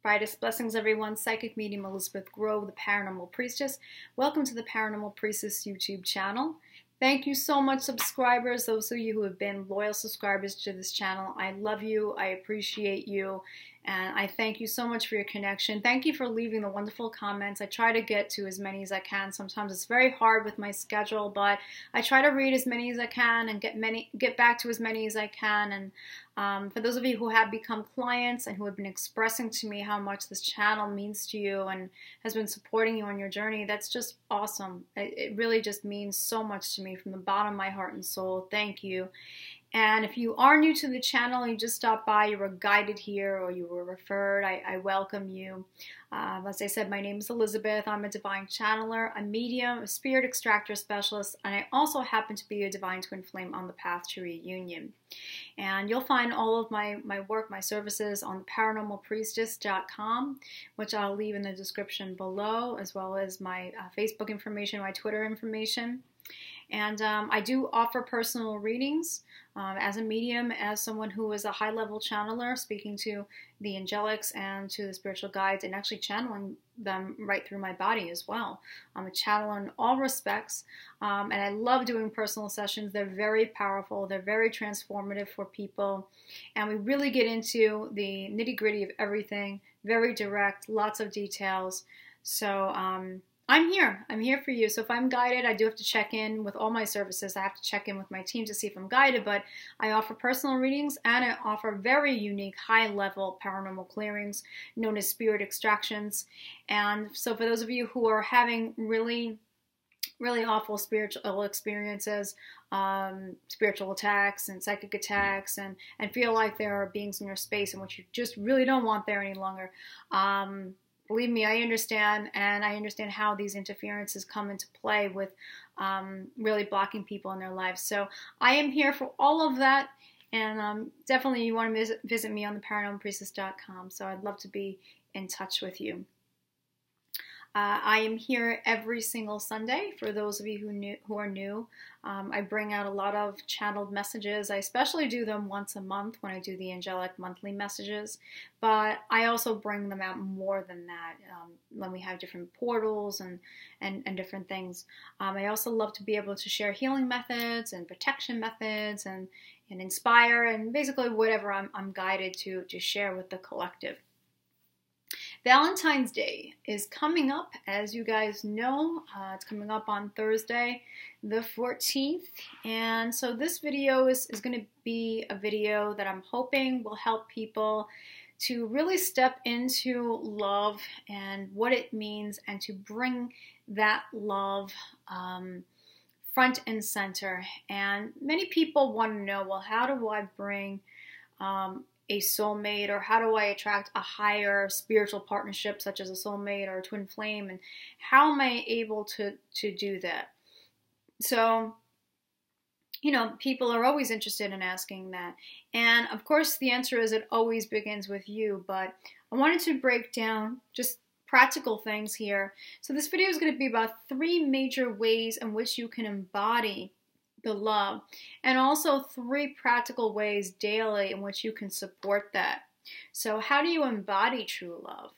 Brightest blessings, everyone. Psychic medium Elizabeth Grove, the Paranormal Priestess. Welcome to the Paranormal Priestess YouTube channel. Thank you so much, subscribers, those of you who have been loyal subscribers to this channel. I love you, I appreciate you, and I thank you so much for your connection. Thank you for leaving the wonderful comments. I try to get to as many as I can. Sometimes it's very hard with my schedule, but I try to read as many as I can and get back to as many as I can. And for those of you who have become clients and who have been expressing to me how much this channel means to you and has been supporting you on your journey, that's just awesome. It really just means so much to me from the bottom of my heart and soul. Thank you. And if you are new to the channel, you just stopped by, you were guided here, or you were referred, I welcome you. As I said, my name is Elizabeth. I'm a divine channeler, a medium, a spirit extractor specialist, and I also happen to be a divine twin flame on the path to reunion. And you'll find all of my work, my services on paranormalpriestess.com, which I'll leave in the description below, as well as my Facebook information, my Twitter information. And I do offer personal readings as a medium, as someone who is a high-level channeler, speaking to the angelics and to the spiritual guides and actually channeling them right through my body as well. I'm a channeler in all respects, and I love doing personal sessions. They're very powerful. They're very transformative for people, and we really get into the nitty-gritty of everything, very direct, lots of details. So I'm here for you. So if I'm guided, I do have to check in with all my services. I have to check in with my team to see if I'm guided, but I offer personal readings and I offer very unique high-level paranormal clearings known as spirit extractions. And so for those of you who are having really awful spiritual experiences, spiritual attacks and psychic attacks, and feel like there are beings in your space in which you just really don't want there any longer, believe me, I understand, and I understand how these interferences come into play with really blocking people in their lives. So I am here for all of that, and definitely you want to visit me on the paranormalpriestess.com, so I'd love to be in touch with you. I am here every single Sunday for those of you who are new. I bring out a lot of channeled messages. I especially do them once a month when I do the angelic monthly messages, but I also bring them out more than that when we have different portals and different things. I also love to be able to share healing methods and protection methods and inspire and basically whatever I'm guided to share with the collective. Valentine's Day is coming up, as you guys know. It's coming up on Thursday, the 14th. And so this video is going to be a video that I'm hoping will help people to really step into love and what it means, and to bring that love front and center. And many people want to know, well, how do I bring a soulmate, or how do I attract a higher spiritual partnership such as a soulmate or a twin flame, and how am I able to do that? So, you know, people are always interested in asking that, and of course the answer is it always begins with you, but I wanted to break down just practical things here. So this video is going to be about 3 major ways in which you can embody the love, and also 3 practical ways daily in which you can support that. So how do you embody true love?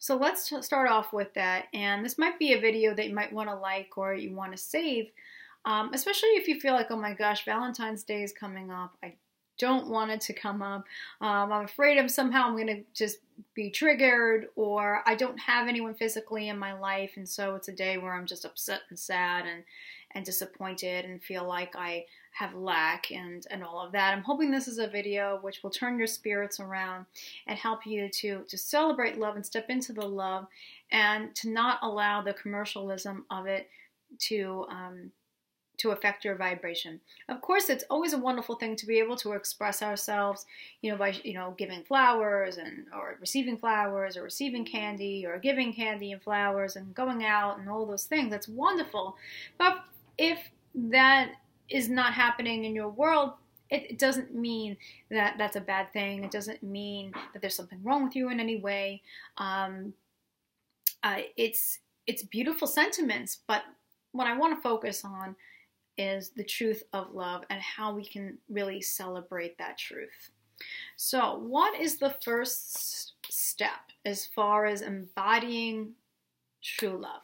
So let's start off with that, and this might be a video that you might want to like or you want to save, especially if you feel like, oh my gosh, Valentine's Day is coming up. I don't want it to come up. I'm afraid somehow I'm going to just be triggered, or I don't have anyone physically in my life, and so it's a day where I'm just upset and sad and disappointed and feel like I have lack and all of that. I'm hoping this is a video which will turn your spirits around and help you to celebrate love and step into the love, and to not allow the commercialism of it to affect your vibration. Of course, it's always a wonderful thing to be able to express ourselves, by, giving flowers or receiving flowers, or receiving candy, or giving candy and flowers, and going out and all those things. That's wonderful. But if that is not happening in your world, it doesn't mean that that's a bad thing. It doesn't mean that there's something wrong with you in any way. It's beautiful sentiments, but what I want to focus on is the truth of love and how we can really celebrate that truth. So what is the first step as far as embodying true love?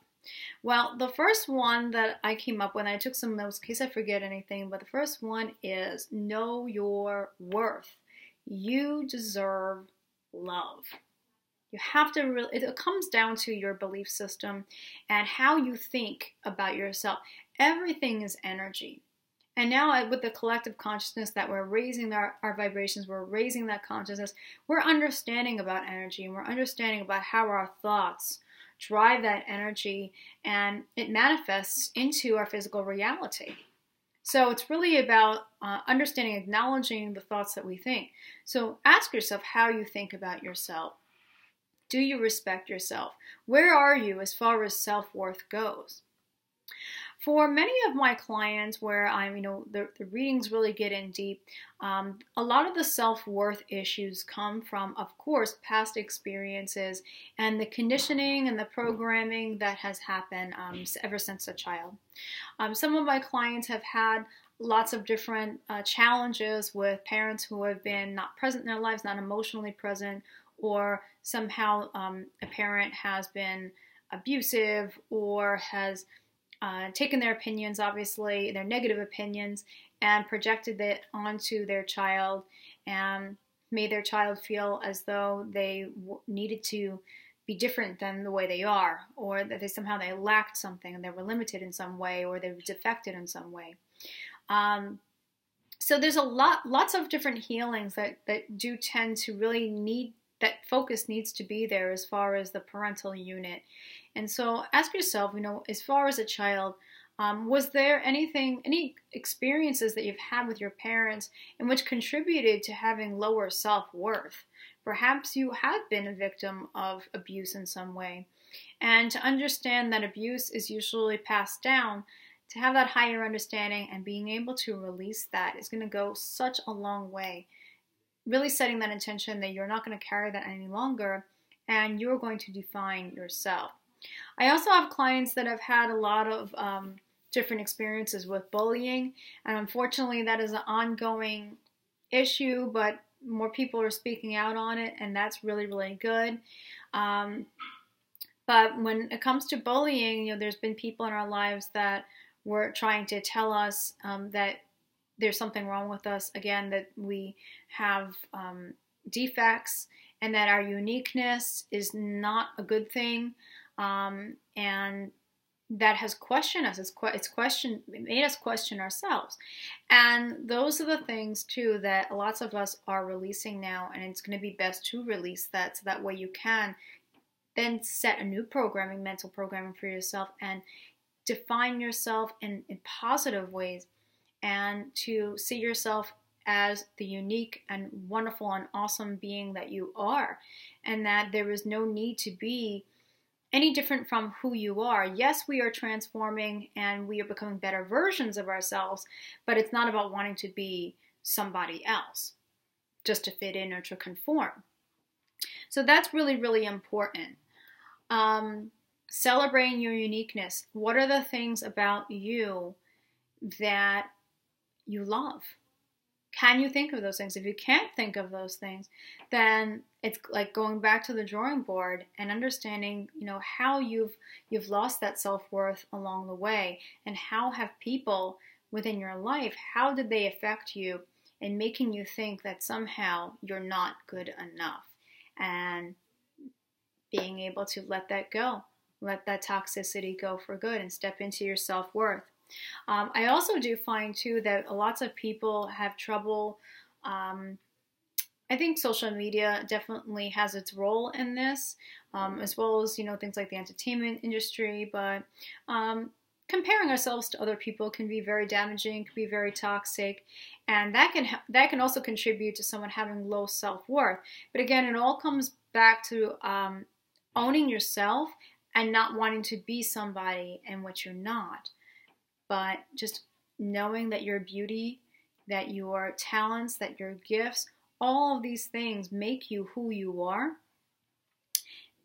Well, the first one that I came up with, and I took some notes in case I forget anything, but the first one is know your worth. You deserve love. You have to really, it comes down to your belief system and how you think about yourself. Everything is energy. And now with the collective consciousness that we're raising our vibrations, we're raising that consciousness, we're understanding about energy, and we're understanding about how our thoughts drive that energy, and it manifests into our physical reality. So it's really about understanding, acknowledging the thoughts that we think. So ask yourself how you think about yourself. Do you respect yourself? Where are you as far as self-worth goes? For many of my clients where I'm, the readings really get in deep, a lot of the self-worth issues come from, of course, past experiences and the conditioning and the programming that has happened ever since a child. Some of my clients have had lots of different challenges with parents who have been not present in their lives, not emotionally present, or somehow a parent has been abusive or has taken their opinions, obviously, their negative opinions, and projected it onto their child and made their child feel as though they needed to be different than the way they are, or that they lacked something and they were limited in some way, or they were defected in some way. So there's lots of different healings that do tend to really need, that focus needs to be there as far as the parental unit. And so ask yourself, as far as a child, was there any experiences that you've had with your parents in which contributed to having lower self-worth? Perhaps you have been a victim of abuse in some way. And to understand that abuse is usually passed down, to have that higher understanding and being able to release that is going to go such a long way. Really setting that intention that you're not going to carry that any longer and you're going to define yourself. I also have clients that have had a lot of different experiences with bullying, and unfortunately that is an ongoing issue, but more people are speaking out on it, and that's really, really good. But when it comes to bullying, there's been people in our lives that were trying to tell us that there's something wrong with us, again, that we have defects, and that our uniqueness is not a good thing. And that has questioned us. It made us question ourselves. And those are the things too that lots of us are releasing now, and it's going to be best to release that so that way you can then set a new mental programming for yourself and define yourself in positive ways, and to see yourself as the unique and wonderful and awesome being that you are, and that there is no need to be any different from who you are. Yes, we are transforming and we are becoming better versions of ourselves, but it's not about wanting to be somebody else just to fit in or to conform. So that's really, really important. Celebrating your uniqueness. What are the things about you that you love? Can you think of those things? If you can't think of those things, then it's like going back to the drawing board and understanding, how you've lost that self-worth along the way, and how have people within your life, how did they affect you in making you think that somehow you're not good enough, and being able to let that go, let that toxicity go for good, and step into your self-worth. I also do find too that lots of people have trouble. I think social media definitely has its role in this, as well as things like the entertainment industry. But comparing ourselves to other people can be very damaging, can be very toxic, and that can also contribute to someone having low self-worth. But again, it all comes back to owning yourself and not wanting to be somebody in which you're not. But just knowing that your beauty, that your talents, that your gifts, all of these things make you who you are.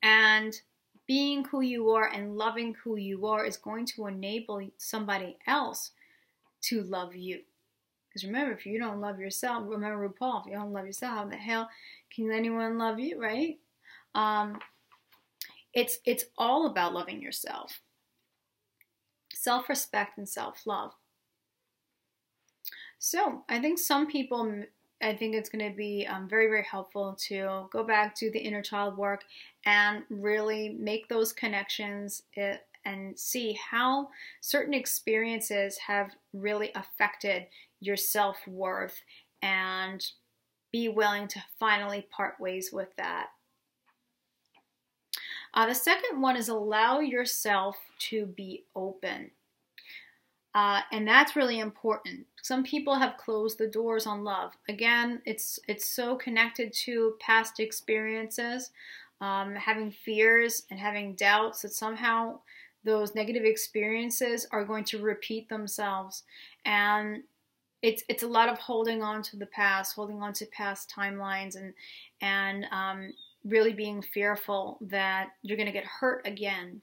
And being who you are and loving who you are is going to enable somebody else to love you. Because remember, if you don't love yourself, remember RuPaul, if you don't love yourself, how the hell can anyone love you, right? It's all about loving yourself. Self-respect and self-love. So I think some people, I think it's going to be very, very helpful to go back to the inner child work and really make those connections and see how certain experiences have really affected your self-worth, and be willing to finally part ways with that. The second one is allow yourself to be open. And that's really important. Some people have closed the doors on love. Again, it's so connected to past experiences, having fears and having doubts that somehow those negative experiences are going to repeat themselves. And it's a lot of holding on to the past, holding on to past timelines, and really being fearful that you're going to get hurt again.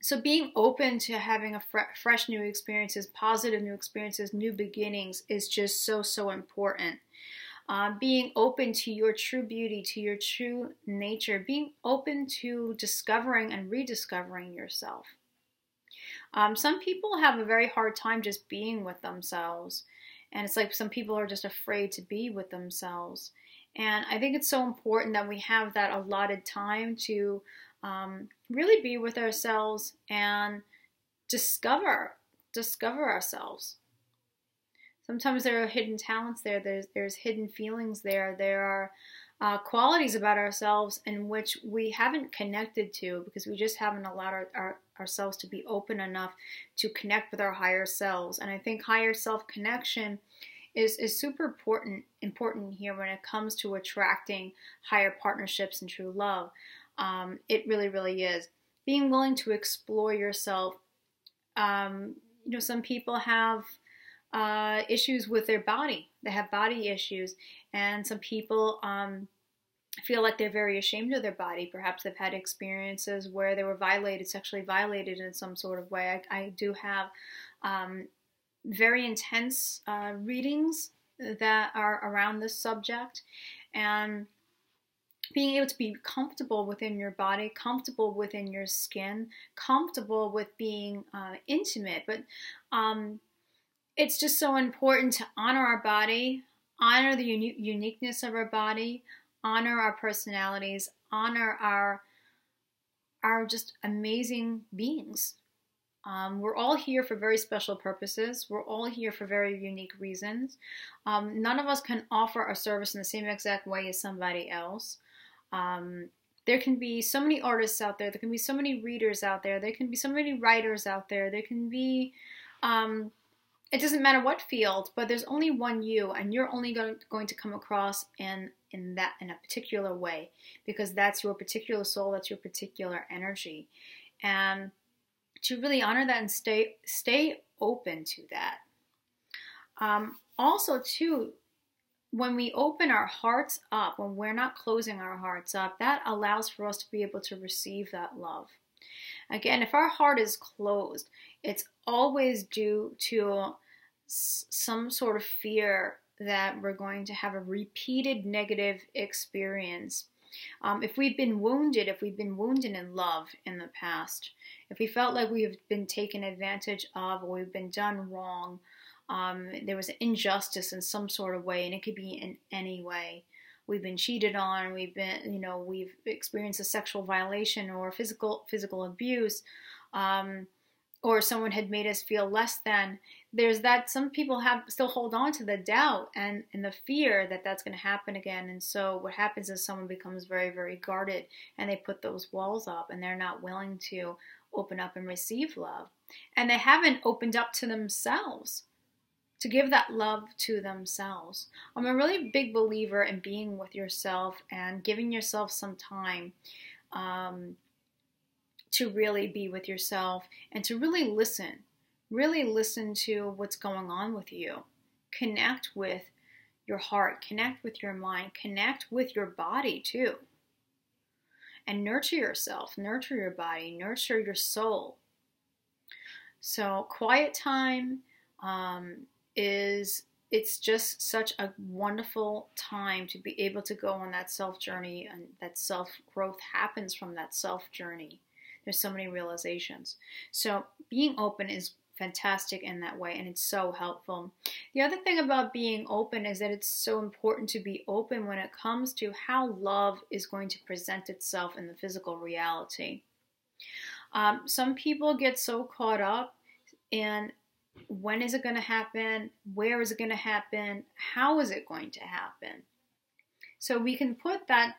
So being open to having a fresh new experiences, positive new experiences, new beginnings is just so important. Being open to your true beauty, to your true nature, being open to discovering and rediscovering yourself. Some people have a very hard time just being with themselves. And it's like some people are just afraid to be with themselves. And I think it's so important that we have that allotted time to really be with ourselves and discover ourselves. Sometimes there are hidden talents there. There's hidden feelings there. There are qualities about ourselves in which we haven't connected to because we just haven't allowed ourselves to be open enough to connect with our higher selves. And I think higher self connection is super important here when it comes to attracting higher partnerships and true love. It really, really is. Being willing to explore yourself. Some people have issues with their body. They have body issues, and some people feel like they're very ashamed of their body. Perhaps they've had experiences where they were sexually violated in some sort of way. I do have very intense readings that are around this subject, and being able to be comfortable within your body, comfortable within your skin, comfortable with being intimate. But it's just so important to honor our body, honor the uniqueness of our body, honor our personalities, honor our just amazing beings. We're all here for very special purposes. We're all here for very unique reasons. None of us can offer a service in the same exact way as somebody else. There can be so many artists out there. There can be so many readers out there. There can be so many writers out there. There can be, it doesn't matter what field, but there's only one you, and you're only going to come across in a particular way, because that's your particular soul, that's your particular energy. And to really honor that and stay open to that. Also, too, when we open our hearts up, when we're not closing our hearts up, that allows for us to be able to receive that love. Again, if our heart is closed, it's always due to some sort of fear that we're going to have a repeated negative experience. If we've been wounded in love in the past, if we felt like we've been taken advantage of, or we've been done wrong, there was an injustice in some sort of way, and it could be in any way. We've been cheated on, we've experienced a sexual violation or physical abuse, or someone had made us feel less than. There's that. Some people still hold on to the doubt and the fear that that's going to happen again. And so what happens is someone becomes very, very guarded, and they put those walls up, and they're not willing to open up and receive love. And they haven't opened up to themselves, to give that love to themselves. I'm a really big believer in being with yourself and giving yourself some time to really be with yourself and to really listen to what's going on with you. Connect with your heart, connect with your mind, connect with your body too. And nurture yourself, nurture your body, nurture your soul. So quiet time, is it's just such a wonderful time to be able to go on that self journey, and that self growth happens from that self journey. There's so many realizations. So being open is fantastic in that way, and it's so helpful. The other thing about being open is that it's so important to be open when it comes to how love is going to present itself in the physical reality. Some people get so caught up in when is it going to happen, where is it going to happen, how is it going to happen. So we can put that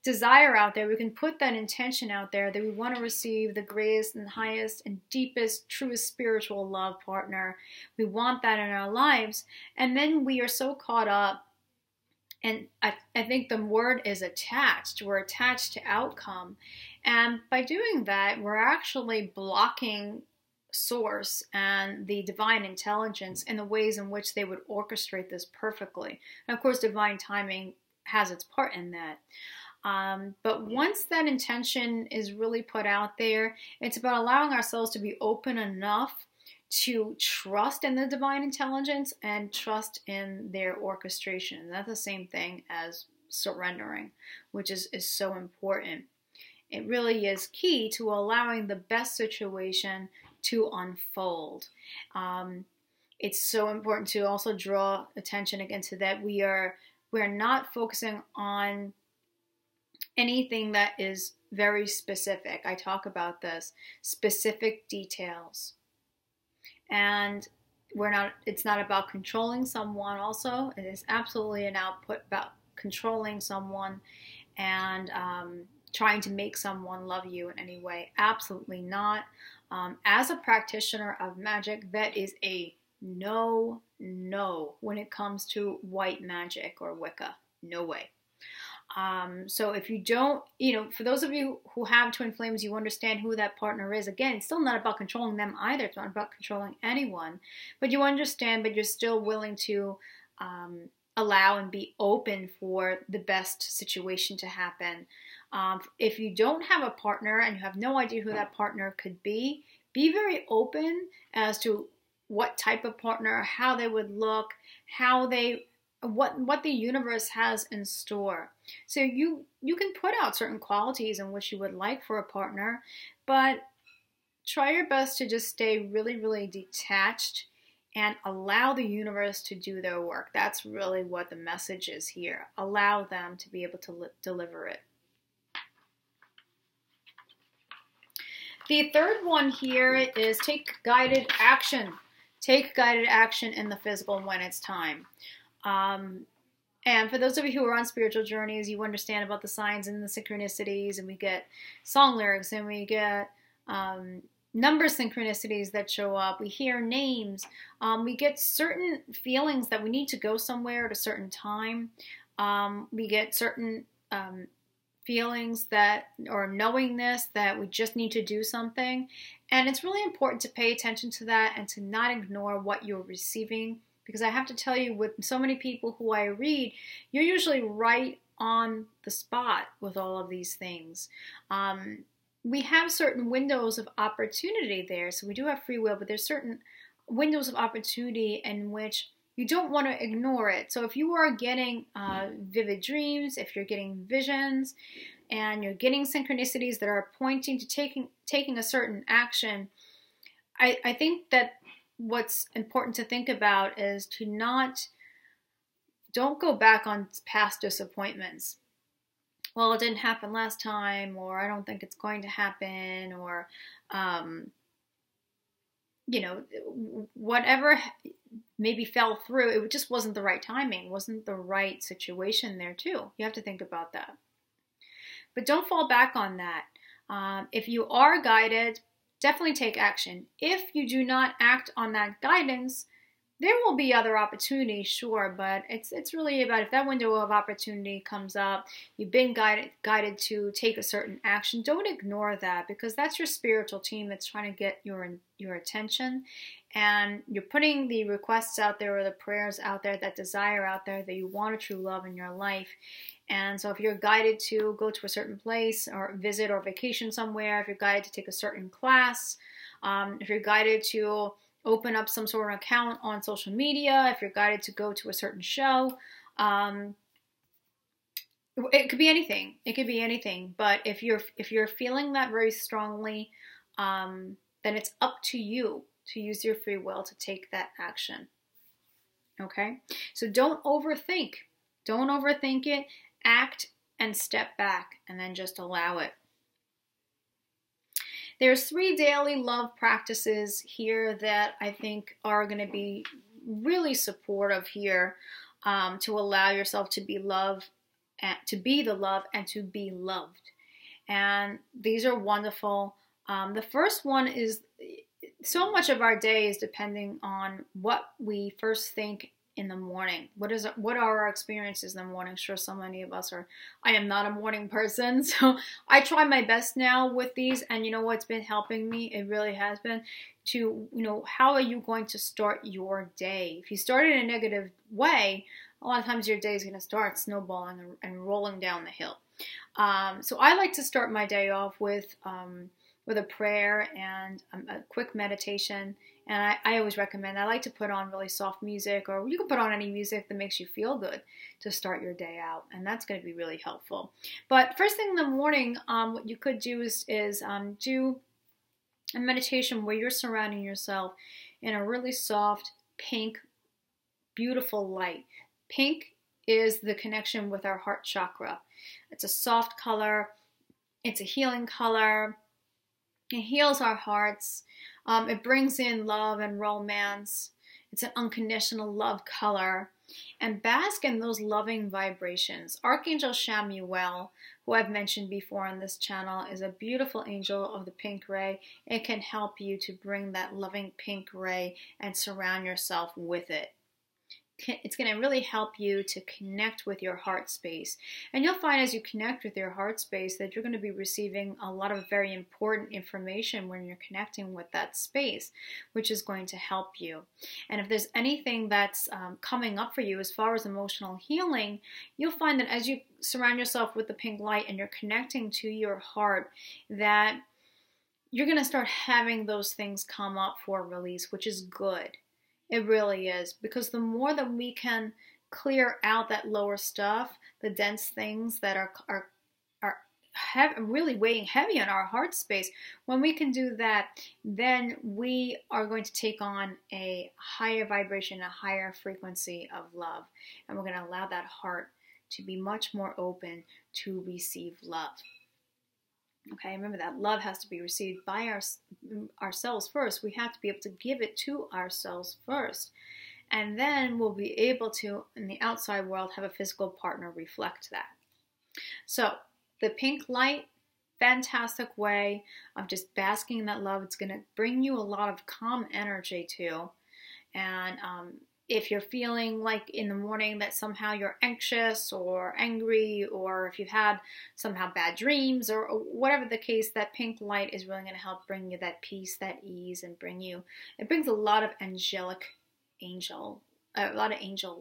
desire out there, we can put that intention out there that we want to receive the greatest and highest and deepest, truest spiritual love partner. We want that in our lives, and then we are so caught up, and I think the word is attached. We're attached to outcome, and by doing that, we're actually blocking Source and the divine intelligence in the ways in which they would orchestrate this perfectly. And of course, divine timing has its part in that. But once that intention is really put out there, it's about allowing ourselves to be open enough to trust in the divine intelligence and trust in their orchestration. And that's the same thing as surrendering, which is so important. It really is key to allowing the best situation to unfold. It's so important to also draw attention again to that we're not focusing on anything that is very specific. I talk about this, specific details. And it's not about controlling someone also. It is absolutely an output about controlling someone and trying to make someone love you in any way. Absolutely not. As a practitioner of magic, that is a no when it comes to white magic or Wicca. No way. So if you don't, for those of you who have twin flames, you understand who that partner is. Again, it's still not about controlling them either. It's not about controlling anyone. But you understand, but you're still willing to allow and be open for the best situation to happen. If you don't have a partner and you have no idea who that partner could be very open as to what type of partner, how they would look, what the universe has in store. So you can put out certain qualities in which you would like for a partner, but try your best to just stay really, really detached and allow the universe to do their work. That's really what the message is here. Allow them to be able to deliver it. The third one here is take guided action. Take guided action in the physical when it's time. And for those of you who are on spiritual journeys, you understand about the signs and the synchronicities, and we get song lyrics, and we get number synchronicities that show up. We hear names. We get certain feelings that we need to go somewhere at a certain time. We get certain feelings or knowingness that we just need to do something. And it's really important to pay attention to that and to not ignore what you're receiving. Because I have to tell you, with so many people who I read, you're usually right on the spot with all of these things. We have certain windows of opportunity there. So we do have free will, but there's certain windows of opportunity in which you don't want to ignore it. So if you are getting vivid dreams, if you're getting visions, and you're getting synchronicities that are pointing to taking a certain action, I think that what's important to think about is to don't go back on past disappointments. Well, it didn't happen last time, or I don't think it's going to happen, or whatever maybe fell through, it just wasn't the right timing, wasn't the right situation there too. You have to think about that. But don't fall back on that. If you are guided, definitely take action. If you do not act on that guidance, there will be other opportunities, sure, but it's really about if that window of opportunity comes up, you've been guided to take a certain action, don't ignore that, because that's your spiritual team that's trying to get your attention, and you're putting the requests out there or the prayers out there, that desire out there that you want a true love in your life. And so if you're guided to go to a certain place or visit or vacation somewhere, if you're guided to take a certain class, if you're guided to open up some sort of account on social media, if you're guided to go to a certain show. It could be anything. It could be anything. But if you're feeling that very strongly, then it's up to you to use your free will to take that action. Okay? So don't overthink. Don't overthink it. Act and step back, and then just allow it. There's 3 daily love practices here that I think are going to be really supportive here, to allow yourself to be loved, to be the love, and to be loved. And these are wonderful. The first one is, so much of our day is depending on what we first think in the morning. What are our experiences in the morning? Sure, so many of us are. I am not a morning person, so I try my best now with these, and you know what's been helping me? It really has been to, how are you going to start your day? If you start in a negative way, a lot of times your day is going to start snowballing and rolling down the hill. So I like to start my day off with a prayer and a quick meditation. And I always recommend, I like to put on really soft music, or you can put on any music that makes you feel good to start your day out. And that's going to be really helpful. But first thing in the morning, what you could do is do a meditation where you're surrounding yourself in a really soft, pink, beautiful light. Pink is the connection with our heart chakra. It's a soft color. It's a healing color. It heals our hearts. It brings in love and romance. It's an unconditional love color. And bask in those loving vibrations. Archangel Chamuel, who I've mentioned before on this channel, is a beautiful angel of the pink ray. It can help you to bring that loving pink ray and surround yourself with it. It's going to really help you to connect with your heart space. And you'll find as you connect with your heart space that you're going to be receiving a lot of very important information when you're connecting with that space, which is going to help you. And if there's anything that's coming up for you as far as emotional healing, you'll find that as you surround yourself with the pink light and you're connecting to your heart, that you're going to start having those things come up for release, which is good. It really is, because the more that we can clear out that lower stuff, the dense things that are really weighing heavy on our heart space, when we can do that, then we are going to take on a higher vibration, a higher frequency of love. And we're going to allow that heart to be much more open to receive love. Okay, remember that love has to be received by ourselves first. We have to be able to give it to ourselves first. And then we'll be able to, in the outside world, have a physical partner reflect that. So, the pink light, fantastic way of just basking in that love. It's going to bring you a lot of calm energy too. And if you're feeling like in the morning that somehow you're anxious or angry, or if you've had somehow bad dreams or whatever the case, that pink light is really going to help bring you that peace, that ease, and it brings a lot of angel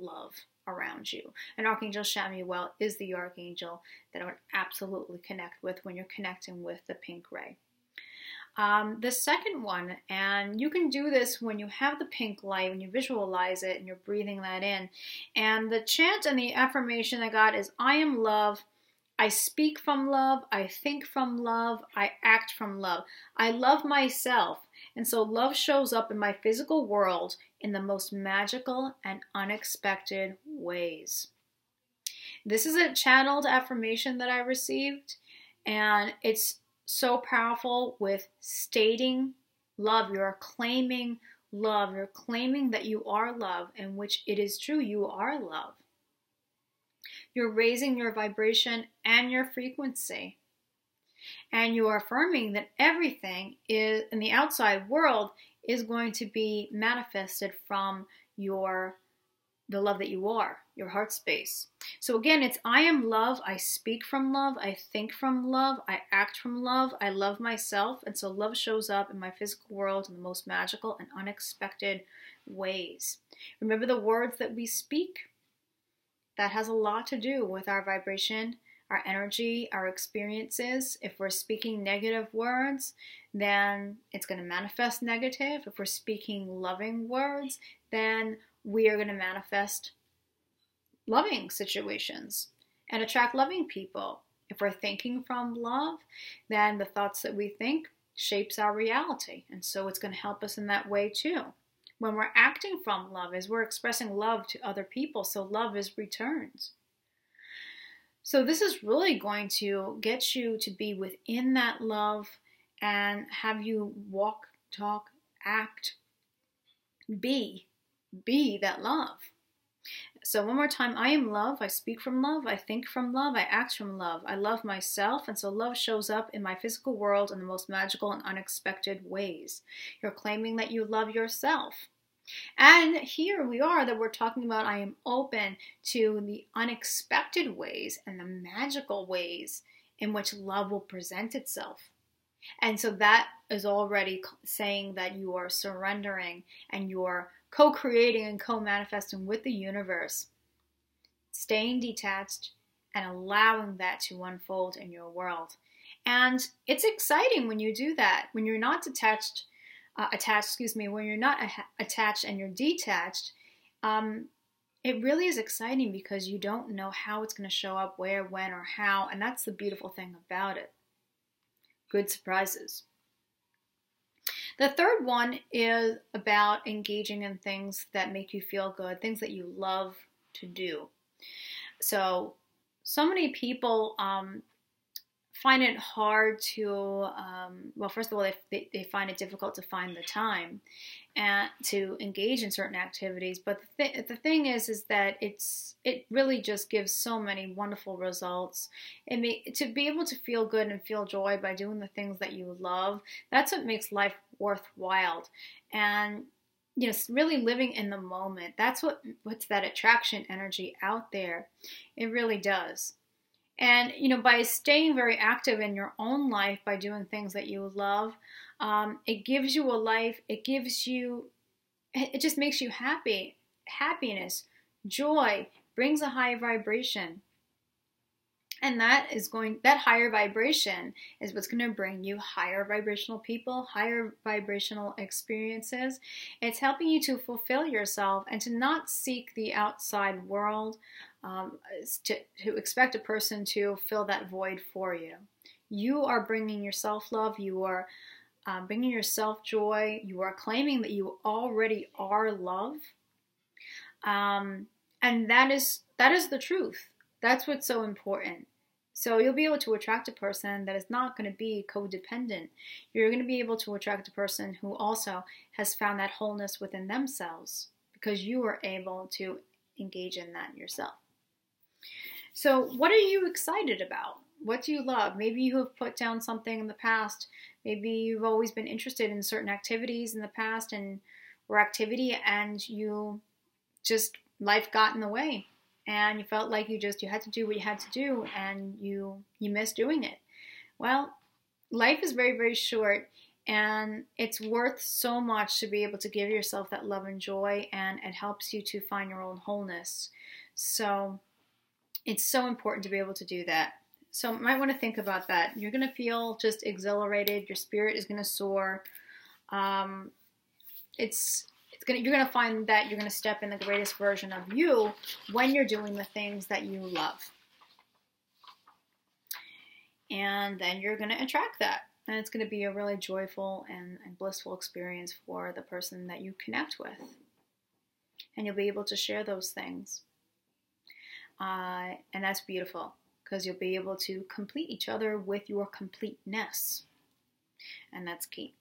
love around you. And Archangel Chamuel is the archangel that I would absolutely connect with when you're connecting with the pink ray. The second one, and you can do this when you have the pink light, when you visualize it and you're breathing that in. And the chant and the affirmation I got is, I am love, I speak from love, I think from love, I act from love. I love myself, and so love shows up in my physical world in the most magical and unexpected ways. This is a channeled affirmation that I received, and it's so powerful with stating love. You're claiming love. You're claiming that you are love, in which it is true, you are love. You're raising your vibration and your frequency. And you are affirming that everything is in the outside world is going to be manifested from the love that you are, your heart space. So again, it's I am love, I speak from love, I think from love, I act from love, I love myself, and so love shows up in my physical world in the most magical and unexpected ways. Remember the words that we speak? That has a lot to do with our vibration, our energy, our experiences. If we're speaking negative words, then it's going to manifest negative. If we're speaking loving words, then we are going to manifest loving situations and attract loving people. If we're thinking from love, then the thoughts that we think shapes our reality. And so it's going to help us in that way too. When we're acting from love, is we're expressing love to other people, so love is returned. So this is really going to get you to be within that love and have you walk, talk, act, be that love. So one more time, I am love, I speak from love, I think from love, I act from love. I love myself, and so love shows up in my physical world in the most magical and unexpected ways. You're claiming that you love yourself. And here we are that we're talking about I am open to the unexpected ways and the magical ways in which love will present itself. And so that is already saying that you are surrendering and you're co-creating and co-manifesting with the universe, staying detached and allowing that to unfold in your world. And it's exciting when you do that, when you're not when you're not attached and you're detached. It really is exciting because you don't know how it's going to show up, where, when, or how, and that's the beautiful thing about it. Good surprises. The third one is about engaging in things that make you feel good, things that you love to do. So many people find it hard to, well, first of all, they find it difficult to find the time and to engage in certain activities. But the thing is that it really just gives so many wonderful results. To be able to feel good and feel joy by doing the things that you love, that's what makes life worthwhile. And really living in the moment. That's what puts that attraction energy out there. It really does. And, by staying very active in your own life, by doing things that you love, it gives you a life, it just makes you happy. Happiness, joy, brings a high vibration. And that higher vibration is what's going to bring you higher vibrational people, higher vibrational experiences. It's helping you to fulfill yourself and to not seek the outside world, to expect a person to fill that void for you. You are bringing yourself love. You are bringing yourself joy. You are claiming that you already are love. And that is the truth. That's what's so important. So you'll be able to attract a person that is not going to be codependent. You're going to be able to attract a person who also has found that wholeness within themselves because you are able to engage in that yourself. So what are you excited about? What do you love? Maybe you have put down something in the past. Maybe you've always been interested in certain activities in the past and life got in the way. And you felt like you had to do what you had to do, and you missed doing it. Well, life is very, very short, and it's worth so much to be able to give yourself that love and joy, and it helps you to find your own wholeness. So it's so important to be able to do that. So you might want to think about that. You're going to feel just exhilarated. Your spirit is going to soar. You're going to find that you're going to step in the greatest version of you when you're doing the things that you love. And then you're going to attract that. And it's going to be a really joyful and blissful experience for the person that you connect with. And you'll be able to share those things. And that's beautiful because you'll be able to complete each other with your completeness. And that's key.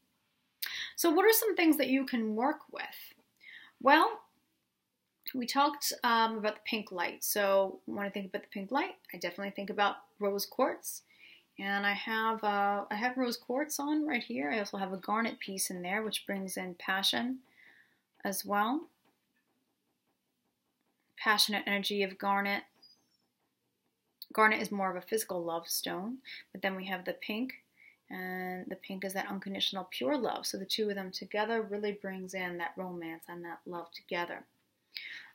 So what are some things that you can work with? Well, we talked about the pink light. So when I think about the pink light, I definitely think about rose quartz. And I have rose quartz on right here. I also have a garnet piece in there, which brings in passion as well. Passionate energy of garnet. Garnet is more of a physical love stone. But then we have the pink. And the pink is that unconditional pure love. So the two of them together really brings in that romance and that love together.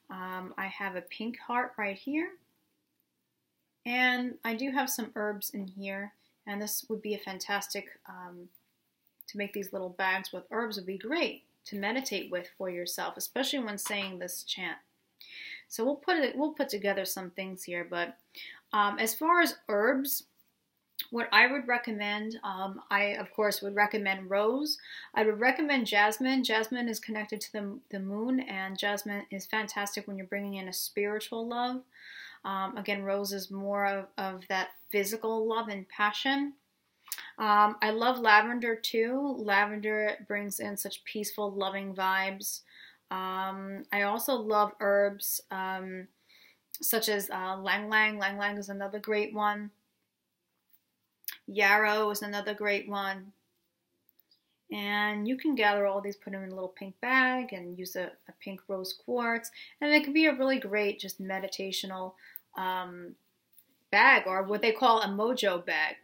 I have a pink heart right here. And I do have some herbs in here, and this would be a fantastic, to make these little bags with herbs would be great to meditate with for yourself, especially when saying this chant. So we'll put together some things here, but as far as herbs, what I would recommend, I of course would recommend rose. I would recommend jasmine. Jasmine is connected to the moon, and jasmine is fantastic when you're bringing in a spiritual love. Again, rose is more of that physical love and passion. I love lavender too. Lavender brings in such peaceful, loving vibes. I also love herbs such as lang lang. Lang lang is another great one. Yarrow is another great one. And you can gather all these, put them in a little pink bag, and use a pink rose quartz. And it can be a really great just meditational bag, or what they call a mojo bag.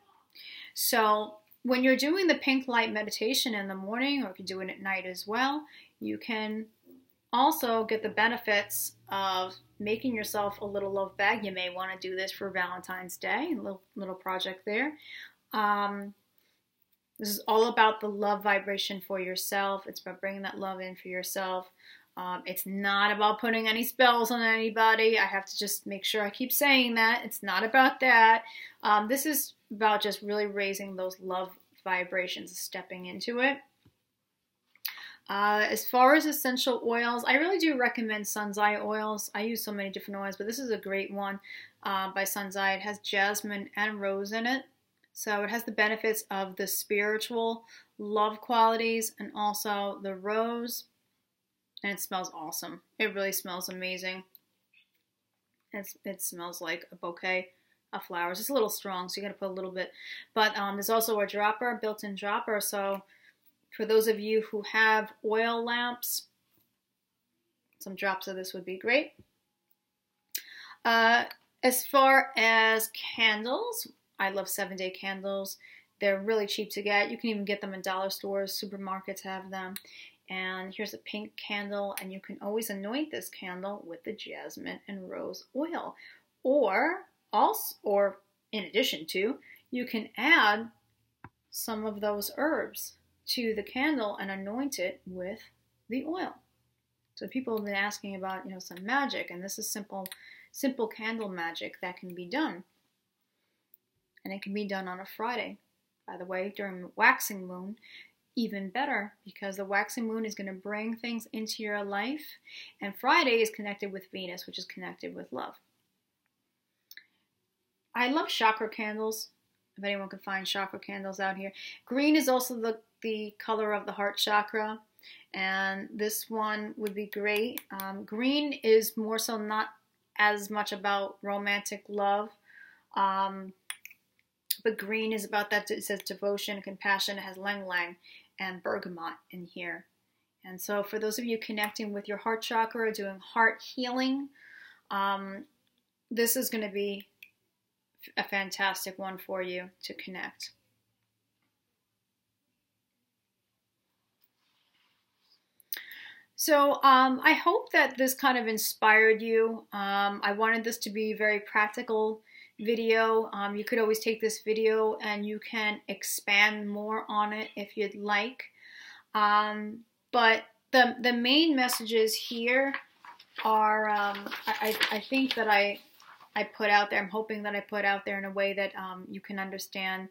So when you're doing the pink light meditation in the morning, or if you're doing it at night as well, you can also get the benefits of making yourself a little love bag. You may want to do this for Valentine's Day, a little project there. This is all about the love vibration for yourself. It's about bringing that love in for yourself. It's not about putting any spells on anybody. I have to just make sure I keep saying that. It's not about that. This is about just really raising those love vibrations, stepping into it. As far as essential oils, I really do recommend Sunzai oils. I use so many different oils, but this is a great one by Sunzai. It has jasmine and rose in it. So it has the benefits of the spiritual love qualities and also the rose. And it smells awesome. It really smells amazing. It smells like a bouquet of flowers. It's a little strong, so you got to put a little bit. But there's also a dropper, built-in dropper. So for those of you who have oil lamps, some drops of this would be great. As far as candles, I love 7-day candles. They're really cheap to get. You can even get them in dollar stores. Supermarkets have them. And here's a pink candle, and you can always anoint this candle with the jasmine and rose oil. Or in addition to, you can add some of those herbs to the candle and anoint it with the oil. So people have been asking about, some magic, and this is simple candle magic that can be done. And it can be done on a Friday. By the way, during the waxing moon, even better, because the waxing moon is going to bring things into your life, and Friday is connected with Venus, which is connected with love. I love chakra candles, if anyone can find chakra candles out here. Green is also the color of the heart chakra, and this one would be great. Green is more so not as much about romantic love, but green is about that. It says devotion, compassion. It has lang lang and bergamot in here. And so for those of you connecting with your heart chakra, doing heart healing, this is going to be a fantastic one for you to connect. So I hope that this kind of inspired you. I wanted this to be a very practical video. You could always take this video and you can expand more on it if you'd like. But the main messages here are, I think that I put out there, I'm hoping that I put out there in a way that you can understand.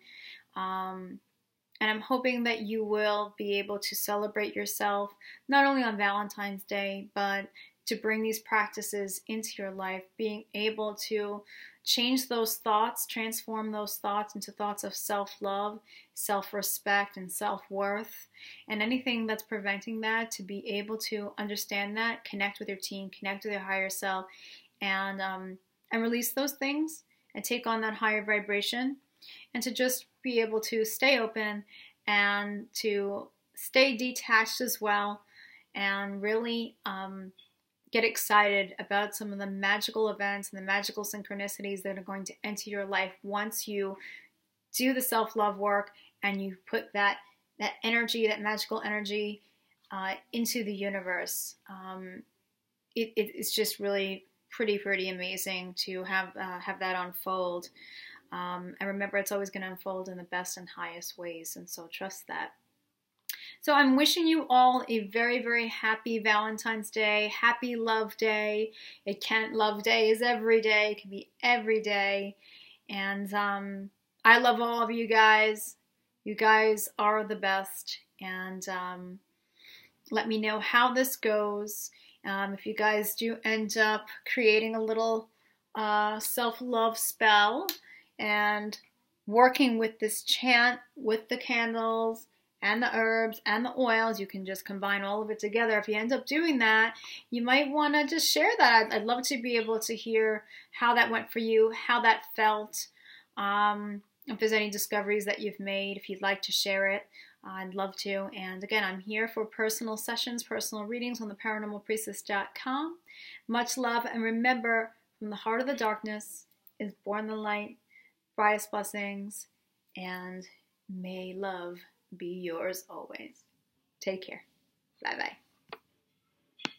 And I'm hoping that you will be able to celebrate yourself, not only on Valentine's Day, but to bring these practices into your life, being able to change those thoughts, transform those thoughts into thoughts of self-love, self-respect, and self-worth, and anything that's preventing that, to be able to understand that, connect with your team, connect with your higher self, and release those things, and take on that higher vibration, and to just be able to stay open and to stay detached as well, and really get excited about some of the magical events and the magical synchronicities that are going to enter your life once you do the self-love work and you put that energy, that magical energy into the universe. It's just really pretty amazing to have that unfold. And remember, it's always going to unfold in the best and highest ways, and so trust that. So I'm wishing you all a very happy Valentine's Day, happy Love Day. Love Day is every day. It can be every day. And I love all of you guys. You guys are the best. And let me know how this goes. If you guys do end up creating a little self-love spell and working with this chant with the candles and the herbs and the oils, you can just combine all of it together. If you end up doing that, you might want to just share that. I'd love to be able to hear how that went for you, how that felt. If there's any discoveries that you've made, if you'd like to share it, I'd love to. And again, I'm here for personal sessions, personal readings on the paranormalpriestess.com. Much love, and remember, from the heart of the darkness is born the light. Brightest blessings, and may love be yours always. Take care. Bye-bye.